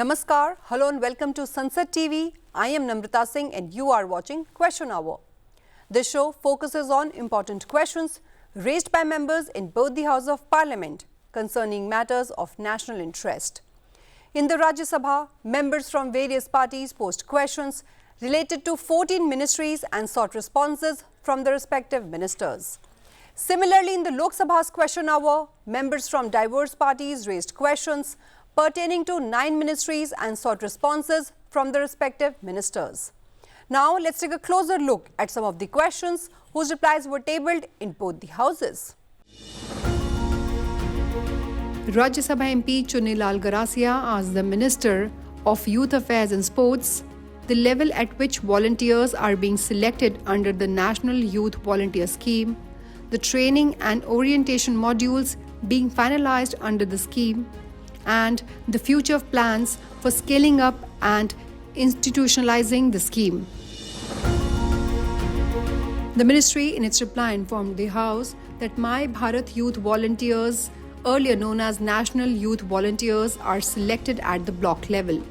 Namaskar, hello and welcome to Sunset TV. I am Namrata Singh and you are watching Question Hour. This show focuses on important questions raised by members in both the House of Parliament concerning matters of national interest. In the Rajya Sabha, members from various parties posed questions related to 14 ministries and sought responses from the respective ministers. Similarly, in the Lok Sabha's Question Hour, members from diverse parties raised questions pertaining to 9 ministries and sought responses from the respective ministers. Now, let's take a closer look at some of the questions whose replies were tabled in both the houses. Rajya Sabha MP Chunilal Garasia asked the Minister of Youth Affairs and Sports the level at which volunteers are being selected under the National Youth Volunteer Scheme, the training and orientation modules being finalized under the scheme, and the future plans for scaling up and institutionalizing the scheme. The ministry in its reply informed the House that My Bharat Youth Volunteers, earlier known as National Youth Volunteers, are selected at the block level.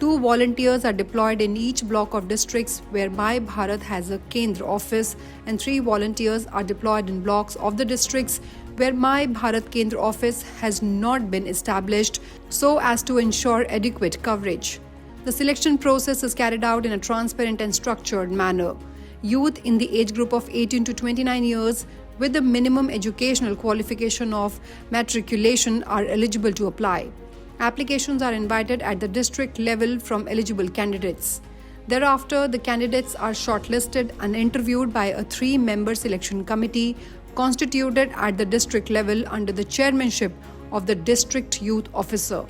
2 volunteers are deployed in each block of districts where My Bharat has a Kendra office, and 3 volunteers are deployed in blocks of the districts where My Bharat Kendra office has not been established so as to ensure adequate coverage. The selection process is carried out in a transparent and structured manner. Youth in the age group of 18 to 29 years with the minimum educational qualification of matriculation are eligible to apply. Applications are invited at the district level from eligible candidates. Thereafter, the candidates are shortlisted and interviewed by a 3-member selection committee constituted at the district level under the chairmanship of the district youth officer.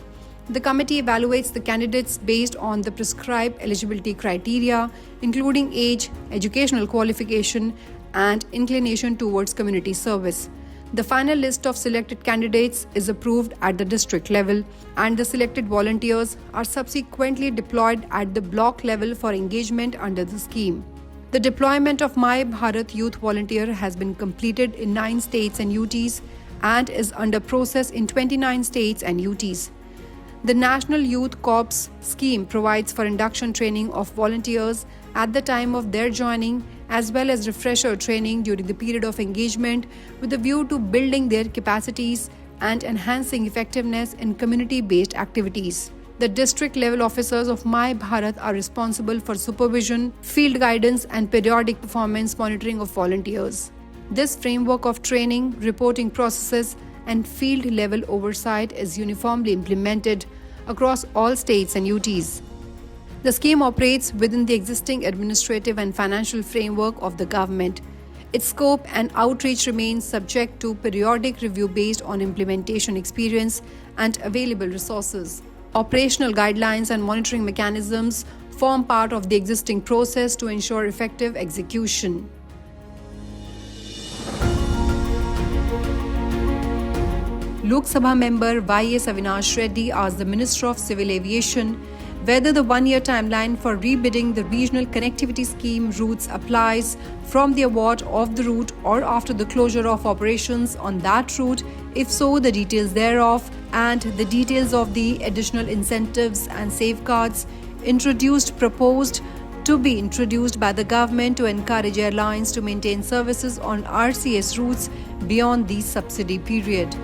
The committee evaluates the candidates based on the prescribed eligibility criteria, including age, educational qualification, and inclination towards community service. The final list of selected candidates is approved at the district level, and the selected volunteers are subsequently deployed at the block level for engagement under the scheme. The deployment of My Bharat Youth Volunteer has been completed in 9 states and UTs and is under process in 29 states and UTs. The National Youth Corps scheme provides for induction training of volunteers at the time of their joining, as well as refresher training during the period of engagement with a view to building their capacities and enhancing effectiveness in community-based activities. The district-level officers of My Bharat are responsible for supervision, field guidance, and periodic performance monitoring of volunteers. This framework of training, reporting processes, and field-level oversight is uniformly implemented across all states and UTs. The scheme operates within the existing administrative and financial framework of the government. Its scope and outreach remains subject to periodic review based on implementation experience and available resources. Operational guidelines and monitoring mechanisms form part of the existing process to ensure effective execution. Lok Sabha member Y.S. Avinash Reddy asked the Minister of Civil Aviation whether the 1-year timeline for rebidding the regional connectivity scheme routes applies from the award of the route or after the closure of operations on that route, if so, the details thereof, and the details of the additional incentives and safeguards proposed to be introduced by the government to encourage airlines to maintain services on RCS routes beyond the subsidy period.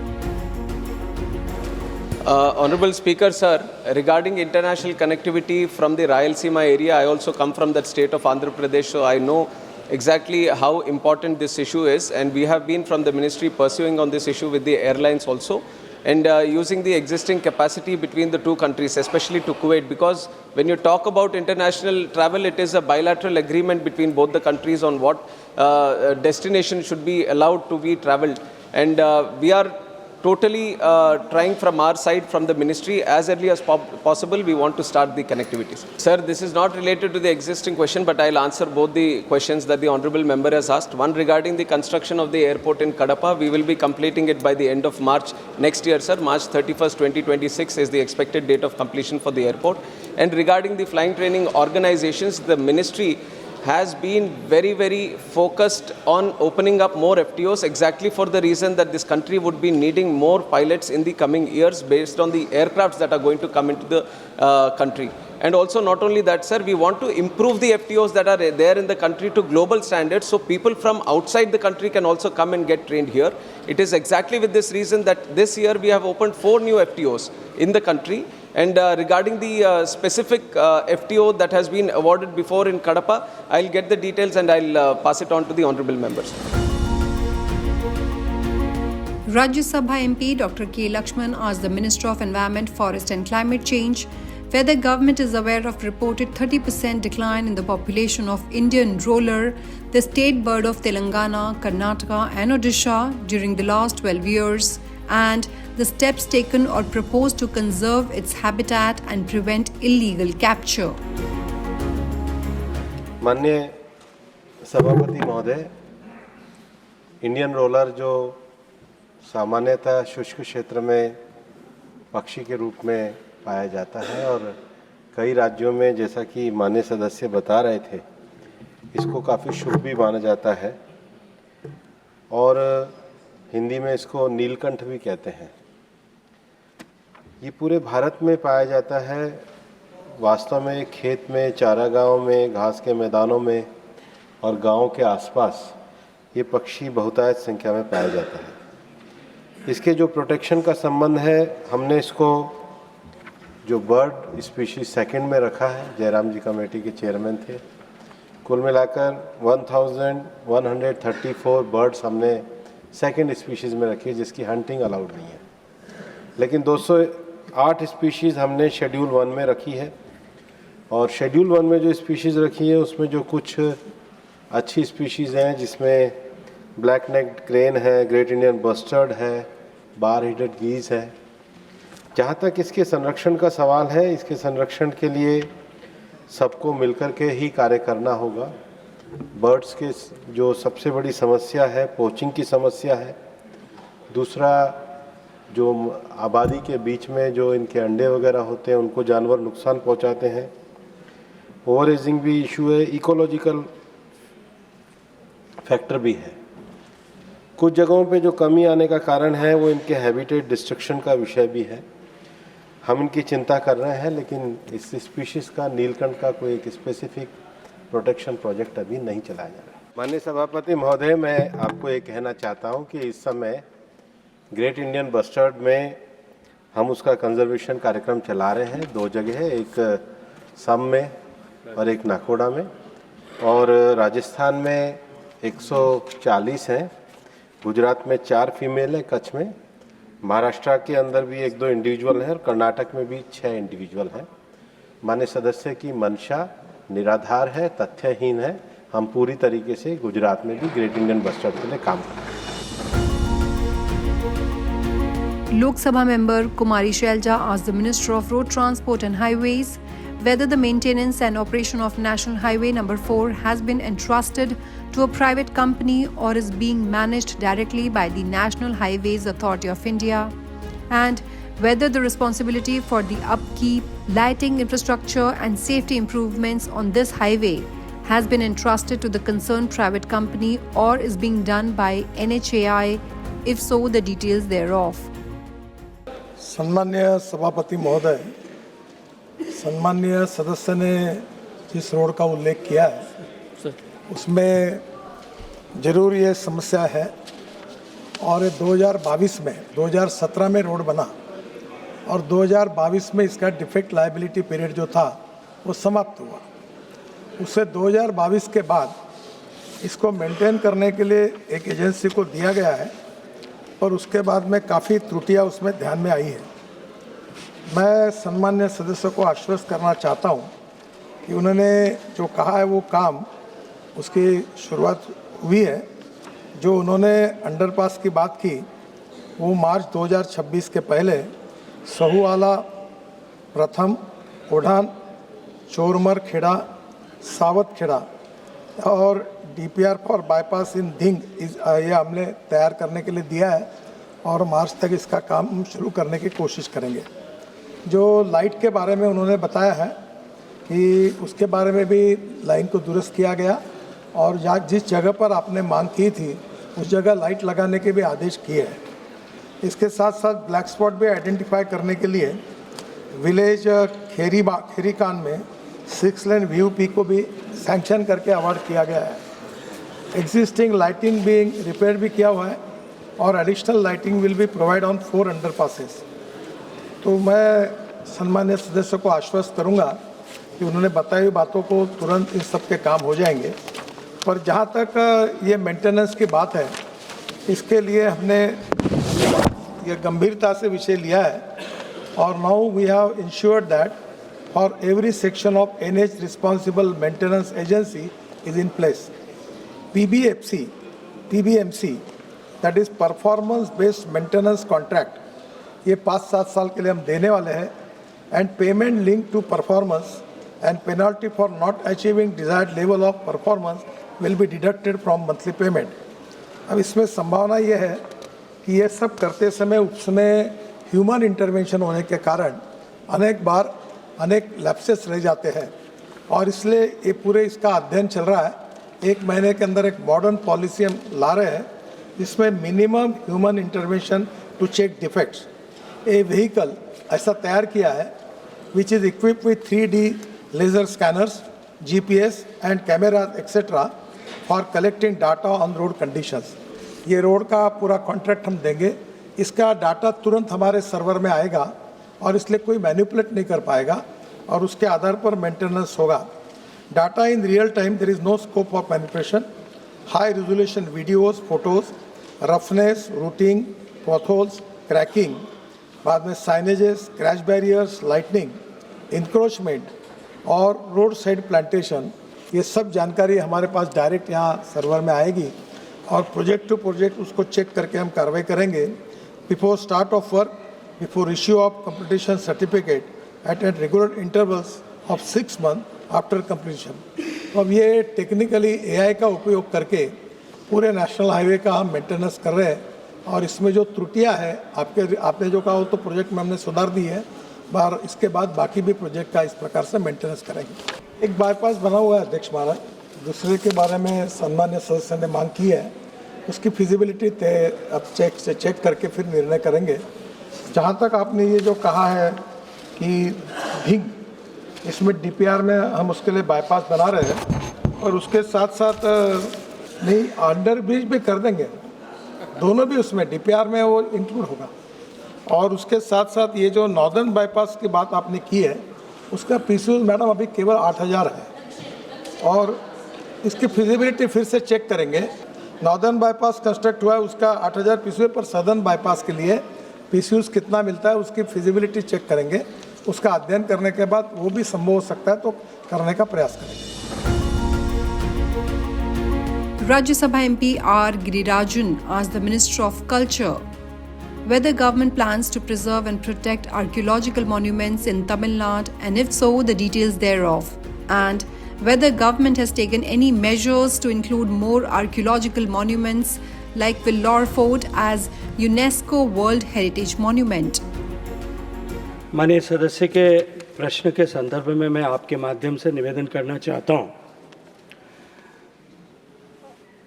Honorable Speaker, sir, regarding international connectivity from the Rayalaseema area, I also come from that state of Andhra Pradesh, so I know exactly how important this issue is, and we have been from the ministry pursuing on this issue with the airlines also, and using the existing capacity between the 2 countries, especially to Kuwait, because when you talk about international travel, it is a bilateral agreement between both the countries on what destination should be allowed to be travelled, and we are totally trying from our side, from the ministry, as early as possible, we want to start the connectivity. Sir, this is not related to the existing question, but I'll answer both the questions that the Honorable Member has asked. One regarding the construction of the airport in Kadapa, we will be completing it by the end of March next year, sir. March 31st, 2026 is the expected date of completion for the airport. And regarding the flying training organizations, the ministry has been very, very focused on opening up more FTOs exactly for the reason that this country would be needing more pilots in the coming years based on the aircrafts that are going to come into the country. And also not only that, sir, we want to improve the FTOs that are there in the country to global standards so people from outside the country can also come and get trained here. It is exactly with this reason that this year we have opened 4 new FTOs in the country. And regarding the specific FTO that has been awarded before in Kadapa, I'll get the details and I'll pass it on to the honorable members. Rajya Sabha MP Dr. K. Lakshman asked the Minister of Environment, Forest and Climate Change whether government is aware of reported 30% decline in the population of Indian roller, the state bird of Telangana, Karnataka and Odisha during the last 12 years, and the steps taken or proposed to conserve its habitat and prevent illegal capture. माननीय सभापति महोदय, Indian roller जो सामान्यतः शुष्क क्षेत्र में पक्षी के रूप में पाया जाता है और कई राज्यों में, जैसा कि माननीय सदस्य बता रहे थे, इसको काफ़ी शुभ भी माना जाता है और हिंदी में इसको नीलकंठ भी कहते हैं। ये पूरे भारत में पाया जाता है। वास्तव में खेत में, चारागाहों में, घास के मैदानों में और गाँव के आसपास ये पक्षी बहुतायत संख्या में पाया जाता है। इसके जो प्रोटेक्शन का संबंध है, हमने इसको जो बर्ड स्पीशीज सेकंड में रखा है, जयराम जी कमेटी के चेयरमैन थे। कुल मिलाकर 1134 बर्ड्स हमने सेकंड स्पीशीज़ में रखी है, जिसकी हंटिंग अलाउड नहीं है। लेकिन 208 स्पीशीज़ हमने शेड्यूल 1 में रखी है और शेड्यूल 1 में जो स्पीशीज़ रखी है उसमें जो कुछ अच्छी स्पीशीज़ हैं, जिसमें ब्लैक नेक्ड क्रेन है, ग्रेट इंडियन बस्टर्ड है, बार हेडेड गीज है। जहाँ तक इसके संरक्षण का सवाल है, इसके संरक्षण के लिए सबको मिलकर के ही कार्य करना होगा। बर्ड्स के जो सबसे बड़ी समस्या है, पोचिंग की समस्या है। दूसरा, जो आबादी के बीच में जो इनके अंडे वगैरह होते हैं, उनको जानवर नुकसान पहुंचाते हैं। ओवर एजिंग भी इशू है, इकोलॉजिकल फैक्टर भी है। कुछ जगहों पे जो कमी आने का कारण है वो इनके हैबिटेट डिस्ट्रक्शन का विषय भी है। हम इनकी चिंता कर रहे हैं, लेकिन इस स्पीशीज़ का, नीलकंठ का कोई एक स्पेसिफिक प्रोटेक्शन प्रोजेक्ट अभी नहीं चलाया जा रहा है। माननीय सभापति महोदय, मैं आपको ये कहना चाहता हूँ कि इस समय ग्रेट इंडियन बस्टर्ड में हम उसका कंजर्वेशन कार्यक्रम चला रहे हैं। 2 जगह है, एक सम में और एक नाकोड़ा में, और राजस्थान में 140 हैं, गुजरात में 4 फीमेल है, कच्छ में, महाराष्ट्र के अंदर भी 1-2 इंडिविजुअल हैं और कर्नाटक में भी 6 इंडिविजुअल हैं। माननीय सदस्य की मंशा निराधार है, तथ्यहीन है। हम पूरी तरीके से गुजरात में भी ग्रेट इंडियन बस्टर्ड के लिए काम कर रहे हैं। Lok Sabha member Kumari Shelja asked the Minister of Road Transport and Highways whether the maintenance and operation of National Highway number 4 has been entrusted to a private company or is being managed directly by the National Highways Authority of India, and whether the responsibility for the upkeep, lighting infrastructure and safety improvements on this highway has been entrusted to the concerned private company or is being done by NHAI, if so, the details thereof. सम्मान्य सभापति महोदय, सम्मान्य सदस्य ने जिस road का उल्लेख किया है उसमें ज़रूर ये समस्या है, और 2022 में 2017 में रोड बना और 2022 में इसका डिफेक्ट लायबिलिटी पीरियड जो था वो समाप्त हुआ। उससे 2022 के बाद इसको मेंटेन करने के लिए एक एजेंसी को दिया गया है, और उसके बाद में काफ़ी त्रुटियां उसमें ध्यान में आई है। मैं सम्मान्य सदस्यों को आश्वस्त करना चाहता हूं कि उन्होंने जो कहा है वो काम, उसकी शुरुआत हुई है। जो उन्होंने अंडरपास की बात की वो मार्च 2026 के पहले सहुआला, प्रथम, उड़ान, चोरमर खेड़ा, सावत खेड़ा और DPR फॉर बाईपास इन धिंग ये हमने तैयार करने के लिए दिया है, और मार्च तक इसका काम शुरू करने की कोशिश करेंगे। जो लाइट के बारे में उन्होंने बताया है, कि उसके बारे में भी लाइन को दुरुस्त किया गया और जिस जगह पर आपने मांग की थी उस जगह लाइट लगाने के भी आदेश किए हैं। इसके साथ साथ ब्लैक स्पॉट भी आइडेंटिफाई करने के लिए विलेज खेरीकान में 6 लेन VUP को भी सैंक्शन करके अवार्ड किया गया है। एग्जिस्टिंग लाइटिंग भी रिपेयर भी किया हुआ है और additional lighting will be provide on 4 underpasses. तो मैं सम्मान्य सदस्य को आश्वस्त करूंगा कि उन्होंने बताई हुई बातों को तुरंत इन सब के काम हो जाएंगे। पर जहाँ तक ये मेंटेनेंस की बात है, इसके लिए हमने ये गंभीरता से विषय लिया है और now we have ensured that for every section of NH responsible maintenance agency is in place. PBMC that is performance based maintenance contract, ये 5-7 साल के लिए हम देने वाले हैं and payment link to performance and penalty for not achieving desired level of performance will be deducted from monthly payment। अब इसमें संभावना ये है कि ये सब करते समय उसमें ह्यूमन इंटरवेंशन होने के कारण अनेक बार अनेक लैप्सेस रह जाते हैं और इसलिए ये पूरे इसका अध्ययन चल रहा है। 1 महीने के अंदर एक मॉडर्न पॉलिसी हम ला रहे हैं जिसमें minimum human intervention to check defects. A vehicle ऐसा तैयार किया है which is equipped with 3D laser scanners, GPS and cameras etc. for collecting data on road conditions। ये रोड का पूरा कॉन्ट्रैक्ट हम देंगे, इसका डाटा तुरंत हमारे सर्वर में आएगा और इसलिए कोई मैनिपुलेट नहीं कर पाएगा और उसके आधार पर मेंटेनेंस होगा। Data in real time, there is no scope of manipulation. High resolution videos, photos, roughness, rutting, potholes, cracking, बाद में signages, crash barriers, lightning, encroachment और रोड साइड प्लांटेशन, ये सब जानकारी हमारे पास डायरेक्ट यहाँ सर्वर में आएगी और प्रोजेक्ट टू प्रोजेक्ट उसको चेक करके हम कार्रवाई करेंगे। Before start of work, before issue of completion certificate at regular intervals of 6 month after completion. तो अब ये टेक्निकली AI का उपयोग करके पूरे नेशनल हाईवे का हम मेंटेनेंस कर रहे हैं और इसमें जो त्रुटियाँ हैं आपने जो कहा वो तो प्रोजेक्ट में हमने सुधार दी है, बार इसके बाद बाकी भी प्रोजेक्ट का इस प्रकार से मेंटेनेंस करेंगे। एक बाईपास बना हुआ है अध्यक्ष महाराज, दूसरे के बारे में सम्मान्य सदस्य ने मांग की है, उसकी फिजिबिलिटी अब चेक करके फिर निर्णय करेंगे। जहाँ तक आपने ये जो कहा है कि भिंग, इसमें DPR में हम उसके लिए बाईपास बना रहे हैं और उसके साथ साथ नहीं अंडर ब्रिज भी कर देंगे, दोनों भी उसमें DPR में वो इंक्लूड होगा। और उसके साथ साथ ये जो नॉर्दर्न बाईपास की बात आपने की है उसका PCU मैडम अभी केवल 8000 है और इसकी फिजिबिलिटी फिर से चेक करेंगे। नॉर्दर्न बाईपास कंस्ट्रक्ट हुआ है उसका 8000 PCU पर सदर्न बाईपास के लिए PCUs कितना मिलता है उसकी फिजिबिलिटी चेक करेंगे। उसका अध्ययन करने के बाद वो भी संभव हो सकता है तो करने का प्रयास करेंगे। Rajya Sabha MP R. Girirajan asked the Minister of Culture whether government plans to preserve and protect archaeological monuments in Tamil Nadu and if so, the details thereof, and whether government has taken any measures to include more archaeological monuments like Vellore Fort as UNESCO World Heritage Monument. माननीय सदस्य के प्रश्न के संदर्भ में मैं आपके माध्यम से निवेदन करना चाहता हूं।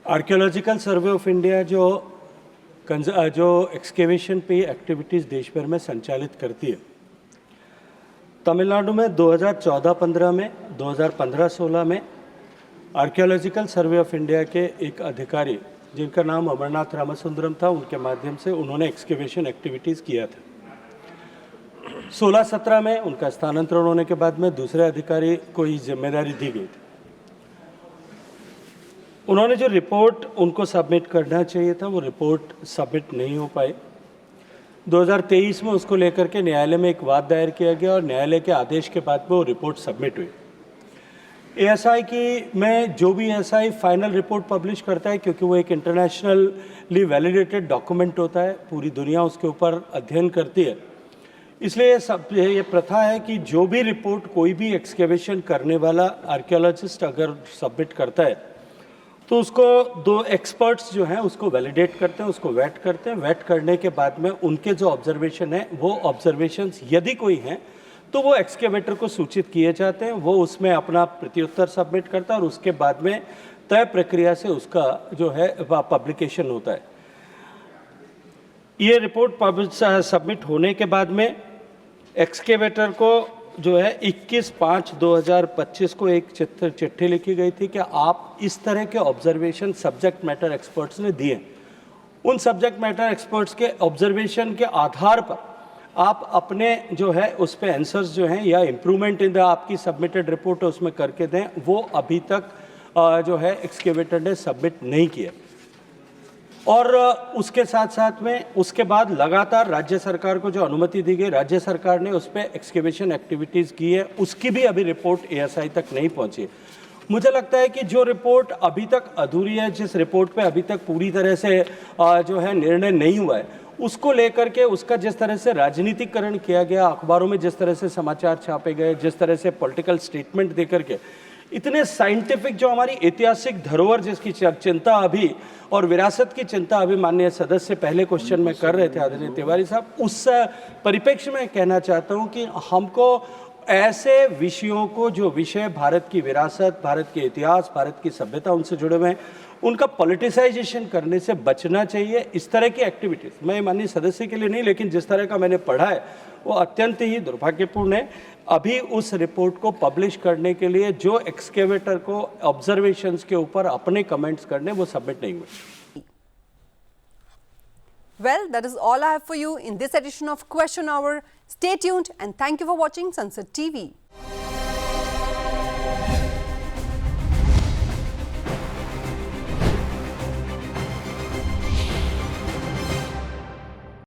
आर्कियोलॉजिकल सर्वे ऑफ इंडिया जो एक्सकेवेशन पे एक्टिविटीज़ देश भर में संचालित करती है, तमिलनाडु में 2014-15 में, 2015-16 में आर्कियोलॉजिकल सर्वे ऑफ इंडिया के एक अधिकारी जिनका नाम अमरनाथ रामसुंदरम था, उनके माध्यम से उन्होंने एक्सकेवेशन एक्टिविटीज़ किया था। 16-17 में उनका स्थानांतरण होने के बाद में दूसरे अधिकारी को ये जिम्मेदारी दी गई थी। उन्होंने जो रिपोर्ट उनको सबमिट करना चाहिए था वो रिपोर्ट सबमिट नहीं हो पाई। 2023 में उसको लेकर के न्यायालय में एक वाद दायर किया गया और न्यायालय के आदेश के बाद में वो रिपोर्ट सबमिट हुई। ASI की में जो भी ASI फाइनल रिपोर्ट पब्लिश करता है, क्योंकि वो एक इंटरनेशनली वैलिडेटेड डॉक्यूमेंट होता है, पूरी दुनिया उसके ऊपर अध्ययन करती है, इसलिए ये प्रथा है कि जो भी रिपोर्ट कोई भी एक्सकेवेशन करने वाला आर्कियोलॉजिस्ट अगर सबमिट करता है तो उसको 2 एक्सपर्ट्स जो हैं उसको वैलिडेट करते हैं, उसको वेट करते हैं। वेट करने के बाद में उनके जो ऑब्जर्वेशन है वो ऑब्जर्वेशंस यदि कोई हैं तो वो एक्सकेवेटर को सूचित किए जाते हैं, वो उसमें अपना प्रत्युत्तर सबमिट करता है और उसके बाद में तय प्रक्रिया से उसका जो है पब्लिकेशन होता है। ये रिपोर्ट सबमिट होने के बाद में एक्सकेवेटर को जो है 21/5/2025 को एक चिट्ठी लिखी गई थी कि आप इस तरह के ऑब्जर्वेशन सब्जेक्ट मैटर एक्सपर्ट्स ने दिए। उन सब्जेक्ट मैटर एक्सपर्ट्स के ऑब्जर्वेशन के आधार पर आप अपने जो है उस पे आंसर्स जो हैं या इम्प्रूवमेंट इन द आपकी सबमिटेड रिपोर्ट है उसमें करके दें। वो अभी तक जो है एक्सकेवेटर ने सबमिट नहीं किया। और उसके साथ साथ में उसके बाद लगातार राज्य सरकार को जो अनुमति दी गई, राज्य सरकार ने उस पर एक्सकेवेशन एक्टिविटीज़ की है, उसकी भी अभी रिपोर्ट एएसआई तक नहीं पहुंची। मुझे लगता है कि जो रिपोर्ट अभी तक अधूरी है, जिस रिपोर्ट पे अभी तक पूरी तरह से जो है निर्णय नहीं हुआ है, उसको लेकर के उसका जिस तरह से राजनीतिकरण किया गया, अखबारों में जिस तरह से समाचार छापे गए, जिस तरह से पॉलिटिकल स्टेटमेंट दे करके, इतने साइंटिफिक जो हमारी ऐतिहासिक धरोहर जिसकी चिंता अभी और विरासत की चिंता अभी माननीय सदस्य पहले क्वेश्चन में कर रहे थे आदरणीय तिवारी साहब, उस परिप्रेक्ष्य में कहना चाहता हूं कि हमको ऐसे विषयों को, जो विषय भारत की विरासत, भारत के इतिहास, भारत की सभ्यता उनसे जुड़े हुए हैं, उनका पॉलिटिसाइजेशन करने से बचना चाहिए। इस तरह की एक्टिविटीज़ मैं माननीय सदस्य के लिए नहीं, लेकिन जिस तरह का मैंने पढ़ा है वो अत्यंत ही दुर्भाग्यपूर्ण है। अभी उस रिपोर्ट को पब्लिश करने के लिए जो एक्सकेवेटर को ऑब्जर्वेशंस के ऊपर अपने कमेंट्स करने, वो सबमिट नहीं हुए। Well, that is all I have for you in this edition of Question Hour. Stay tuned and thank you for watching Sunset TV.